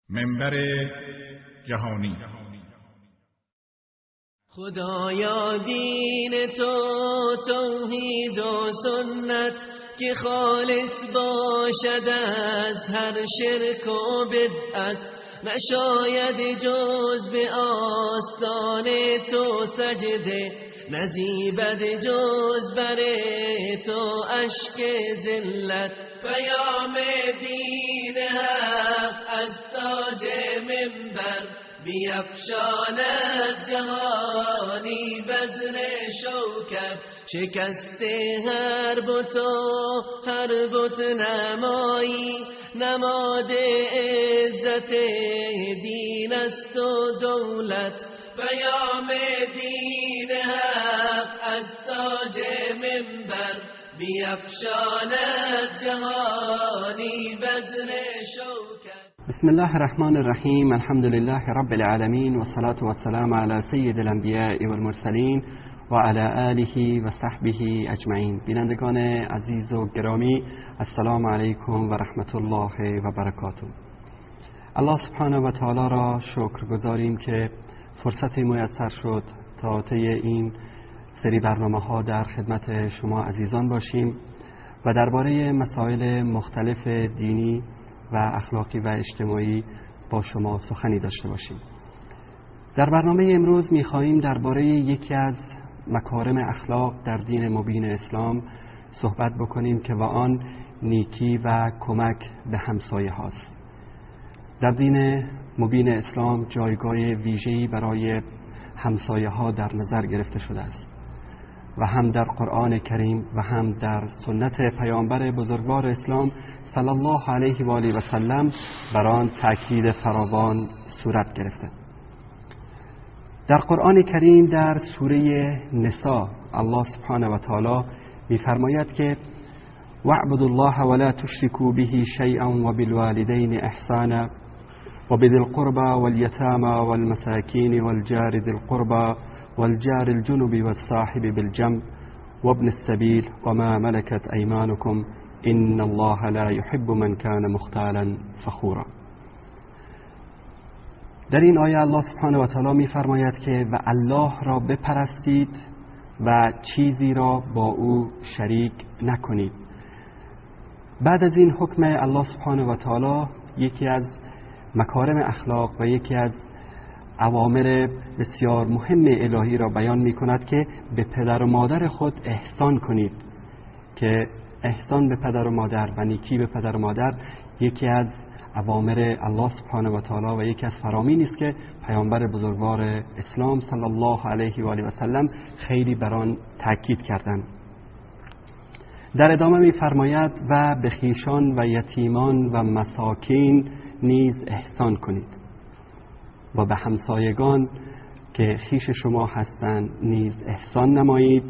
منبر جهانی. خدایا دین تو توحید و سنت که خالص باشد از هر شرک و بدعت، نشاید جز به آستان تو سجده، نزیبد جز بر تو اشک ذلت. پیام دین حق از تاج منبر بیفشاند جهانی بذر شوکت. شکست هر بت و هر بت نمایی، نماد عزت دین است و دولت. پیام دین حق از تاج منبر بیفشاند جهانی بذر شوکت. بسم الله الرحمن الرحیم. الحمد لله رب العالمین و الصلاة والسلام علی سید الانبیاء والمرسلین و علی آله و صحبه اجمعین. بینندگان عزیز و گرامی، السلام علیکم و رحمت الله و برکاته. الله سبحانه و تعالی را شکر گزاریم که فرصت میسر شد تا طی این سری برنامه ها در خدمت شما عزیزان باشیم و درباره مسائل مختلف دینی و اخلاقی و اجتماعی با شما سخنی داشته باشیم. در برنامه امروز می‌خواهیم درباره یکی از مکارم اخلاق در دین مبین اسلام صحبت بکنیم که و آن نیکی و کمک به همسایه هاست. در دین مبین اسلام جایگاه ویژه‌ای برای همسایه ها در نظر گرفته شده است و هم در قرآن کریم و هم در سنت پیامبر بزرگوار اسلام صلی الله علیه و آله و سلم بر آن تأکید فراوان صورت گرفته. در قرآن کریم در سوره نساء الله سبحانه و تعالی می‌فرماید که واعبدوا الله ولا تشركوا به شيئا وبالوالدين احسانا وبذي القربى واليتامى والمساكين والجار ذي القربى والجار الجنب والصاحب بالجنب وابن السبيل وما ملكت أيمانكم إن الله لا يحب من كان مختالا فخورا. در این آیه الله سبحانه و تعالی می فرماید که و الله را بپرستید و چیزی را با او شریک نکنید. بعد از این حکم الله سبحانه و تعالی یکی از مکارم اخلاق و یکی از اوامر بسیار مهم الهی را بیان می کند که به پدر و مادر خود احسان کنید، که احسان به پدر و مادر و نیکی به پدر و مادر یکی از اوامر الله سبحانه و تعالی و یکی از فرامینی است که پیامبر بزرگوار اسلام صلی الله علیه و آله و سلم خیلی بر آن تاکید کردند. در ادامه می فرماید و به خویشان و یتیمان و مساکین نیز احسان کنید و به همسایگان که خویش شما هستند نیز احسان نمایید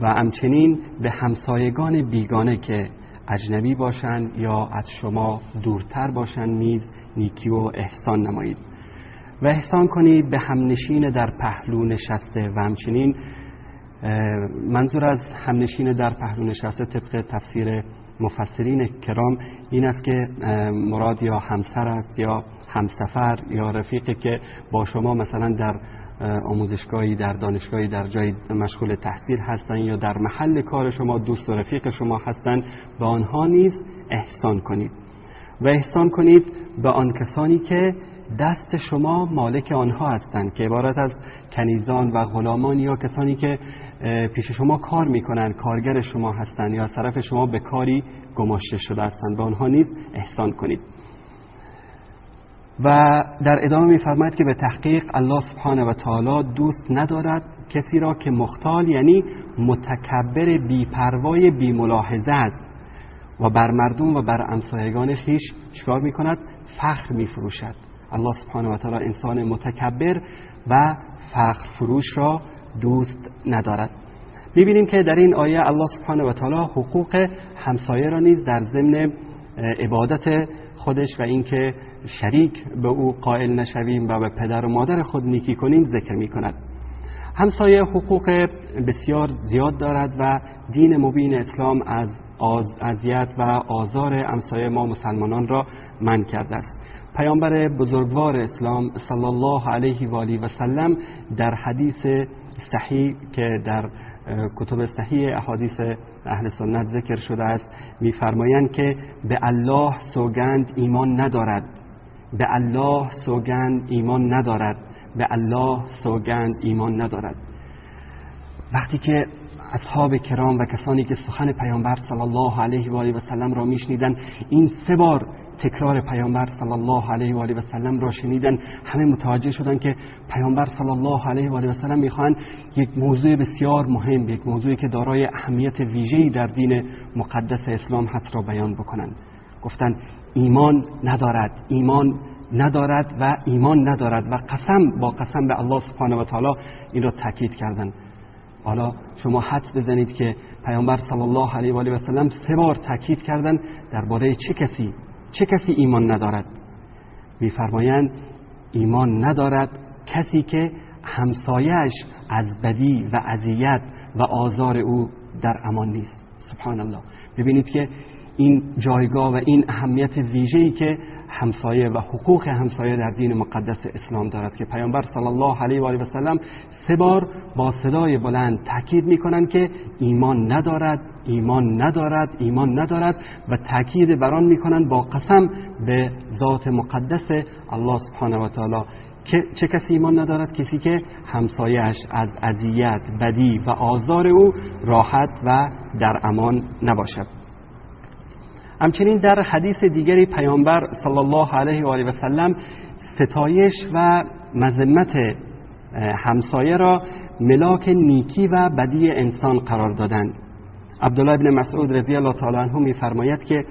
و همچنین به همسایگان بیگانه که اجنبی باشند یا از شما دورتر باشند نیز نیکی و احسان نمایید و احسان کنید به همنشین در پهلو نشسته. و همچنین منظور از همنشین در پهلو نشسته طبق تفسیر مفسرین کرام این است که مراد یا همسر است یا همسفر یا رفیقی که با شما مثلا در آموزشگاهی، در دانشگاهی، در جای مشغول تحصیل هستند یا در محل کار شما دوست و رفیق شما هستند، به آنها نیز احسان کنید و احسان کنید به آن کسانی که دست شما مالک آنها هستند، که عبارت از کنیزان و غلامان یا کسانی که پیش شما کار میکنند، کارگر شما هستند یا طرف شما به کاری گماشته شده هستند، به آنها نیز احسان کنید. و در ادامه می‌فرماید که به تحقیق الله سبحانه و تعالی دوست ندارد کسی را که مختال یعنی متکبر بی‌پروای بی‌ملاحظه است و بر مردم و بر همسایگان خویش چیکار می‌کند؟ فخر می‌فروشد. الله سبحانه و تعالی انسان متکبر و فخر فروش را دوست ندارد. می‌بینیم که در این آیه الله سبحانه و تعالی حقوق همسایه را نیز در ضمن عبادت خودش و اینکه شریک به او قائل نشویم و به پدر و مادر خود نیکی کنیم ذکر می کند. همسایه حقوق بسیار زیاد دارد و دین مبین اسلام از اذیت و آزار همسایه ما مسلمانان را منع کرده است. پیامبر بزرگوار اسلام صلی الله علیه و آله و سلم در حدیث صحیح که در کتب صحیح احادیث اهل سنت ذکر شده است می‌فرمایند که به الله سوگند ایمان ندارد، به الله سوگند ایمان ندارد، به الله سوگند ایمان ندارد. وقتی که اصحاب کرام و کسانی که سخن پیامبر صلی الله علیه و آله و سلم را میشنیدن این 3 بار تکرار پیامبر صلی الله علیه و آله و سلم را شنیدن، همه متوجه شدند که پیامبر صلی الله علیه و آله و سلم میخواهند یک موضوع بسیار مهم، یک موضوعی که دارای اهمیت ویژه‌ای در دین مقدس اسلام هست را بیان بکنند. گفتند ایمان ندارد، ایمان ندارد و ایمان ندارد و با قسم به الله سبحانه و تعالی این را تاکید کردند. حالا شما حدس بزنید که پیامبر صلی الله علیه و آله و سلم 3 بار تاکید کردند درباره چه کسی ایمان ندارد؟ می‌فرمایند ایمان ندارد کسی که همسایه‌اش از بدی و اذیت و آزار او در امان نیست. سبحان الله. ببینید که این جایگاه و این اهمیت ویژه‌ای که همسایه و حقوق همسایه در دین مقدس اسلام دارد که پیامبر صلی الله علیه و آله و سلم 3 بار با صدای بلند تاکید می‌کنند که ایمان ندارد، ایمان ندارد، ایمان ندارد و تاکید بر آن می‌کنند با قسم به ذات مقدس الله سبحانه و تعالی که چه کسی ایمان ندارد؟ کسی که همسایه‌اش از اذیت، بدی و آزار او راحت و در امان نباشد. همچنین در حدیث دیگری پیامبر صلی الله علیه و آله و سلم ستایش و مذمت همسایه را ملاک نیکی و بدی انسان قرار دادند. عبدالله بن مسعود رضی الله تعالی عنه می‌فرماید که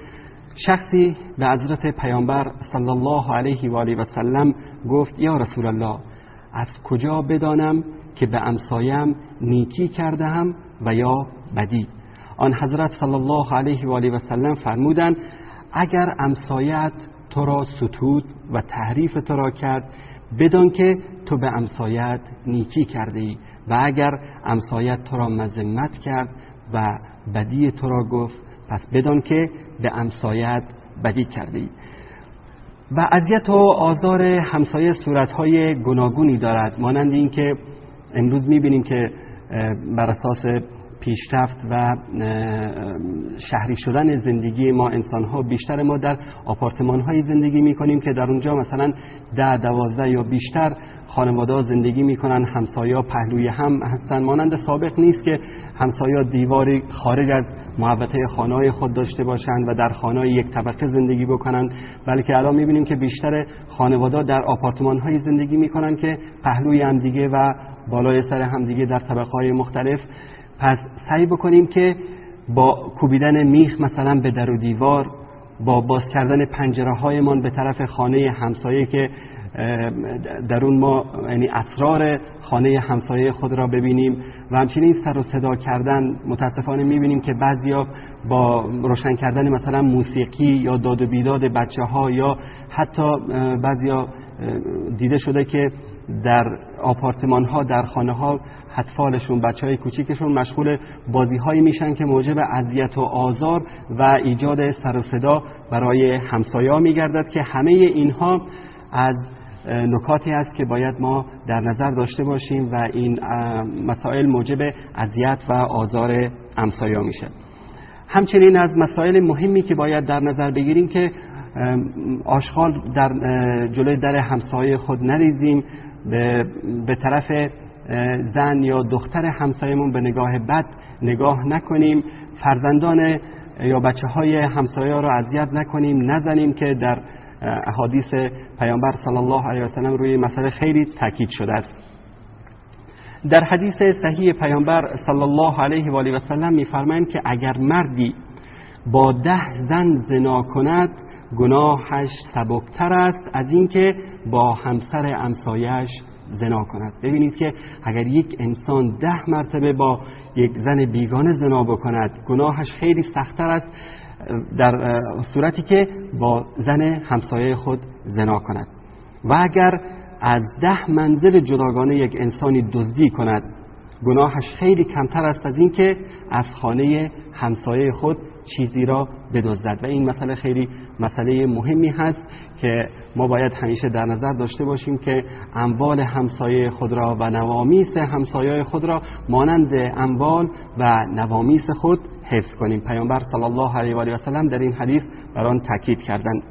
شخصی به حضرت پیامبر صلی الله علیه و آله و سلم گفت یا رسول الله از کجا بدانم که به همسایم نیکی کردم و یا بدی؟ آن حضرت صلی الله علیه و آله و سلم فرمودند اگر همسایت تو را ستود و تحریف تو را کرد بدان که تو به همسایت نیکی کرده ای و اگر همسایت تو را مذمت کرد و بدی تو را گفت پس بدان که به همسایت بدی کرده ای. و اذیت و آزار همسایه صورت‌های گوناگونی دارد، مانند این که امروز می‌بینیم که بر اساس پیشرفت و شهری شدن زندگی ما انسان‌ها بیشتر ما در آپارتمان‌های زندگی می‌کنیم که در اونجا مثلا 10 12 یا بیشتر خانواده‌ها زندگی می‌کنن، همسایه‌ها پهلوی هم هستن. مانند سابق نیست که همسایه‌ها دیواری خارج از محوطه خانه‌های خود داشته باشند و در خانه‌های یک طبقه زندگی بکنند، بلکه الان می‌بینیم که بیشتر خانواده‌ها در آپارتمان‌های زندگی می‌کنن که پهلوی هم دیگه و بالای سر هم دیگه در طبقه‌های مختلف. پس سعی بکنیم که با کوبیدن میخ مثلا به در و دیوار، با باز کردن پنجره‌هایمان به طرف خانه همسایه که در اون ما یعنی اسرار خانه همسایه خود را ببینیم و همچنین سر و صدا کردن. متاسفانه می‌بینیم که بعضیا با روشن کردن مثلا موسیقی یا داد و بیداد بچه‌ها یا حتی بعضیا دیده شده که در آپارتمان ها در خانه ها اطفالشون بچهای کوچیکشون مشغول بازی هایی میشن که موجب اذیت و آزار و ایجاد سر و صدا برای همسایه‌ها میگردد که همه اینها از نکاتی است که باید ما در نظر داشته باشیم و این مسائل موجب اذیت و آزار همسایه‌ها میشه. همچنین از مسائل مهمی که باید در نظر بگیریم که آشغال در جلوی در همسایه خود نریزیم، به طرف زن یا دختر همسایمون به نگاه بد نگاه نکنیم، فرزندان یا بچه های همسایه را اذیت نکنیم، نزنیم که در احادیث پیامبر صلی الله علیه و سلم روی مسئله خیلی تاکید شده است. در حدیث صحیح پیامبر صلی الله علیه و آله و سلم می‌فرمایند که اگر مردی با 10 زن زنا کند گناهش سبکتر است از اینکه با همسر همسایه‌اش زنا کند. ببینید که اگر یک انسان 10 مرتبه با یک زن بیگانه زنا بکند گناهش خیلی سخت‌تر است در صورتی که با زن همسایه خود زنا کند. و اگر از 10 منزل جداگانه یک انسانی دزدی کند گناهش خیلی کمتر است از اینکه از خانه همسایه خود چیزی را بدزدد. و این مسئله خیلی مسئله مهمی هست که ما باید همیشه در نظر داشته باشیم که اموال همسایه خود را و نوامیس همسایه خود را مانند اموال و نوامیس خود حفظ کنیم. پیامبر صلی الله علیه و آله و سلم در این حدیث بر آن تاکید کردند.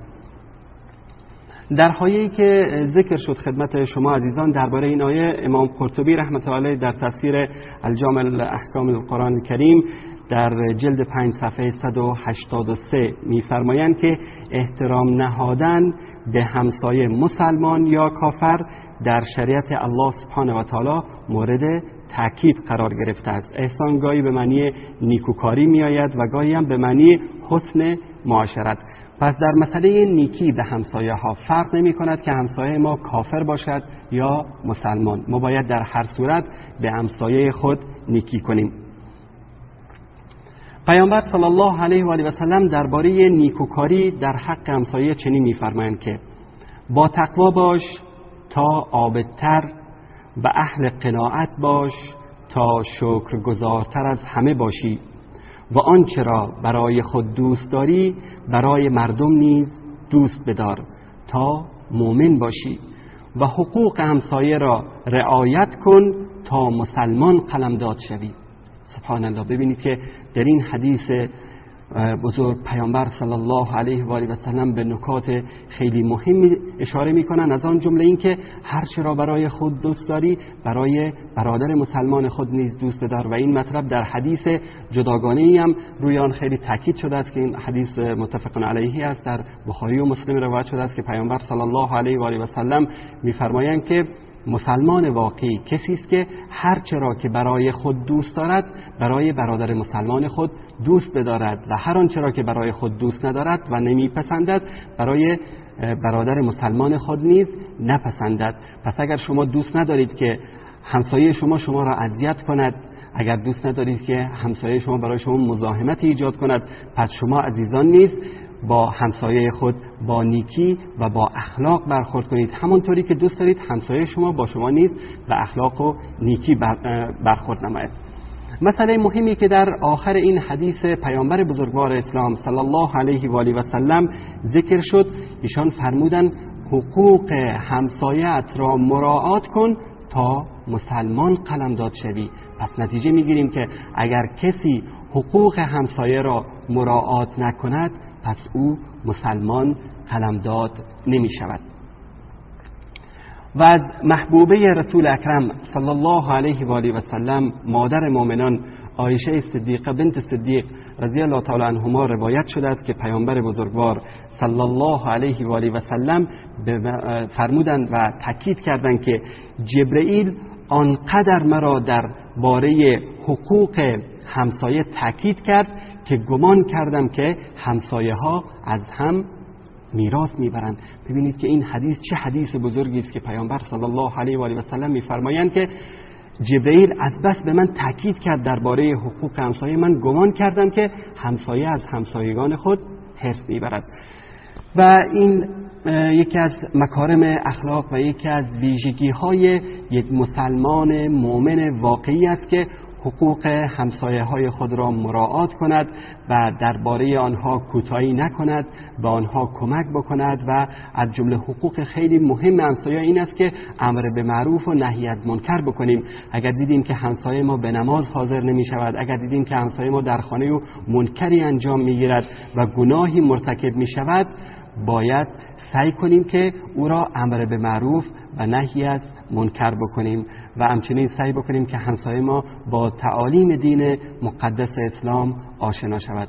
در آیه‌ای که ذکر شد خدمت شما عزیزان درباره این آیه، امام قرطبی رحمت الله علیه در تفسیر الجامع الاحکام القرآن الکریم در جلد 5 صفحه 183 می‌فرمایند که احترام نهادن به همسایه مسلمان یا کافر در شریعت الله سبحانه و تعالی مورد تاکید قرار گرفته است. احسان گاهی به معنی نیکوکاری میآید و گاهی هم به معنی حسن معاشرت. پس در مسئله نیکی به همسایه ها فرق نمی کند که همسایه ما کافر باشد یا مسلمان. ما باید در هر صورت به همسایه خود نیکی کنیم. پیامبر صلی الله علیه و آله و سلم درباره نیکوکاری در حق همسایه چنین می‌فرمایند که با تقوا باش تا عابدتر و اهل قناعت باش تا شکرگزارتر از همه باشی و آنچه را برای خود دوست داری برای مردم نیز دوست بدار تا مؤمن باشی و حقوق همسایه را رعایت کن تا مسلمان قلمداد شوی. سبحان الله. ببینید که در این حدیث بزرگ پیامبر صلی الله علیه و آله و سلم به نکات خیلی مهمی اشاره میکنن، از آن جمله این که هر چه را برای خود دوست داری برای برادر مسلمان خود نیز دوست بدار. و این مطلب در حدیث جداگانه ای هم روی آن خیلی تاکید شده است که این حدیث متفق علیه است، در بخاری و مسلم روایت شده است که پیامبر صلی الله علیه و آله و سلم میفرمایند که مسلمان واقعی کسی است که هر چه را که برای خود دوست دارد برای برادر مسلمان خود دوست بدارد و هر آنچه را که برای خود دوست ندارد و نمیپسندد برای برادر مسلمان خود نیز نپسندد. پس اگر شما دوست ندارید که همسایه شما را اذیت کند، اگر دوست ندارید که همسایه شما برای شما مزاحمت ایجاد کند، پس شما عزیزان نیز با همسایه خود با نیکی و با اخلاق برخورد کنید، همونطوری که دوست دارید همسایه شما با شما نیز به اخلاق و نیکی برخورد نماید. مسئله مهمی که در آخر این حدیث پیامبر بزرگوار اسلام صلی الله علیه و آله و سلم ذکر شد، ایشان فرمودند حقوق همسایه‌ات را مراعات کن تا مسلمان قلمداد شوی. پس نتیجه میگیریم که اگر کسی حقوق همسایه را مراعات نکند پس او مسلمان قلمداد نمی شود. و از محبوبه رسول اکرم صلی الله علیه و آله و سلم مادر مؤمنان عایشه صدیقه بنت صدیق رضی الله تعالی عنهما روایت شده است که پیامبر بزرگوار صلی الله علیه و آله و سلم فرمودند و تاکید کردند که جبرئیل آنقدر مرا در باره حقوق همسایه تاکید کرد که گمان کردم که همسایه ها از هم میراث میبرند. ببینید که این حدیث چه حدیث بزرگی است که پیامبر صلی الله علیه و آله و سلم میفرمایند که جبرئیل از بس به من تاکید کرد درباره حقوق همسایه، من گمان کردم که همسایه از همسایگان خود حرص میبرد. و این یکی از مکارم اخلاق و یکی از ویژگی های یک مسلمان مؤمن واقعی است که حقوق همسایه های خود را مراعات کند و درباره آنها کوتاهی نکند، به آنها کمک بکند. و از جمله حقوق خیلی مهم همسایه این است که امر به معروف و نهی از منکر بکنیم. اگر دیدیم که همسایه ما به نماز حاضر نمی شود، اگر دیدیم که همسایه ما در خانه او منکری انجام می گیرد و گناهی مرتکب می شود، باید سعی کنیم که او را امر به معروف و نهی از منکر بکنیم و همچنین سعی بکنیم که همسایه ما با تعالیم دین مقدس اسلام آشنا شود.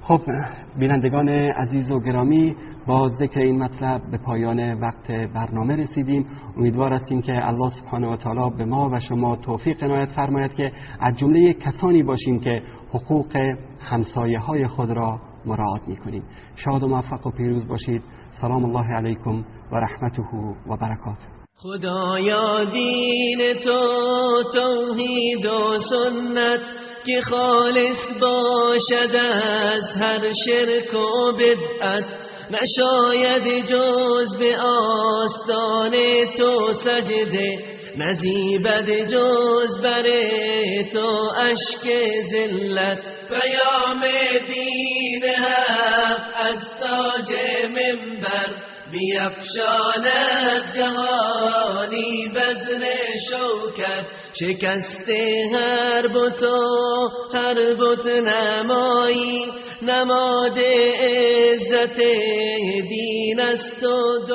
خب بینندگان عزیز و گرامی، با ذکر این مطلب به پایان وقت برنامه رسیدیم. امیدوار هستیم که الله سبحانه و تعالی به ما و شما توفیق عنایت فرماید که از جمله کسانی باشیم که حقوق همسایه های خود را مراعات می‌کنیم. شاد و موفق و پیروز باشید. سلام الله علیکم و رحمته و برکاته. خدایا دین تو توحید و سنت که خالص باشد از هر شرک و بدعت، نشاید جز به آستان تو سجده، نزیبد جز بر تو اشک ذلت. پیام دین دین حق از تاج منبر بیفشاند جهانی بذر شوکت، شکسته هر بت و هر بت نمایی، نماد عزت دین است و